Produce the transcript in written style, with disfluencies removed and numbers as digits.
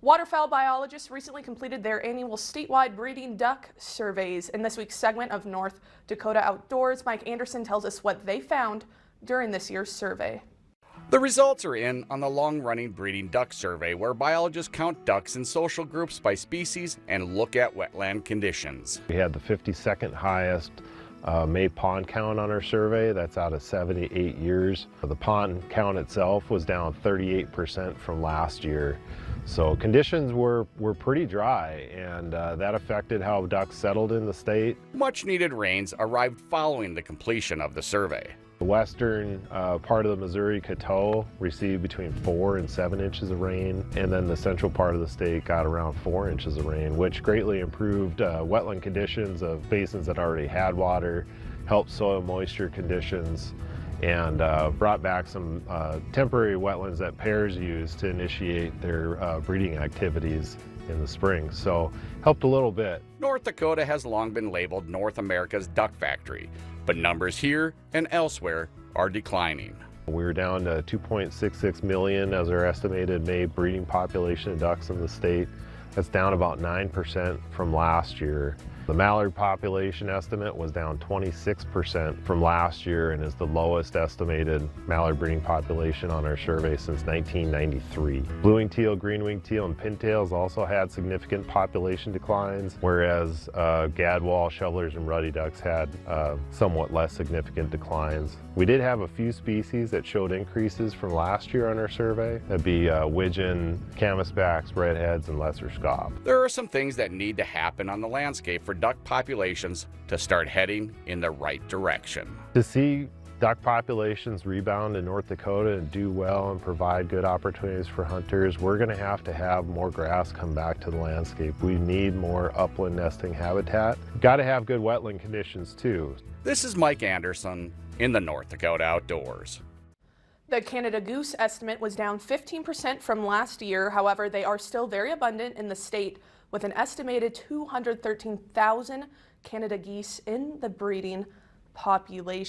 Waterfowl biologists recently completed their annual statewide breeding duck surveys. In this week's segment of North Dakota Outdoors, Mike Anderson tells us what they found during this year's survey. The results are in on the long-running breeding duck survey, where biologists count ducks in social groups by species and look at wetland conditions. We had the 52nd highest May pond count on our survey. That's out of 78 years. The pond count itself was down 38% from last year. So conditions were pretty dry, and that affected how ducks settled in the state. Much needed rains arrived following the completion of the survey. The western part of the Missouri Coteau received between 4 and 7 inches of rain, and then the central part of the state got around 4 inches of rain, which greatly improved wetland conditions of basins that already had water, helped soil moisture conditions, and brought back some temporary wetlands that pairs use to initiate their breeding activities in the spring. So helped a little bit. North Dakota has long been labeled North America's duck factory, but numbers here and elsewhere are declining. We were down to 2.66 million as our estimated May breeding population of ducks in the state. That's down about 9% from last year. The mallard population estimate was down 26% from last year and is the lowest estimated mallard breeding population on our survey since 1993. Blue-winged teal, green-winged teal, and pintails also had significant population declines, whereas gadwall, shovelers, and ruddy ducks had somewhat less significant declines. We did have a few species that showed increases from last year on our survey. That'd be widgeon, canvasbacks, redheads, and lesser scaup. There are some things that need to happen on the landscape for duck populations to start heading in the right direction. To see duck populations rebound in North Dakota and do well and provide good opportunities for hunters, we're going to have more grass come back to the landscape. We need more upland nesting habitat. Got to have good wetland conditions too. This is Mike Anderson in the North Dakota Outdoors. The Canada goose estimate was down 15% from last year. However, they are still very abundant in the state, with an estimated 213,000 Canada geese in the breeding population.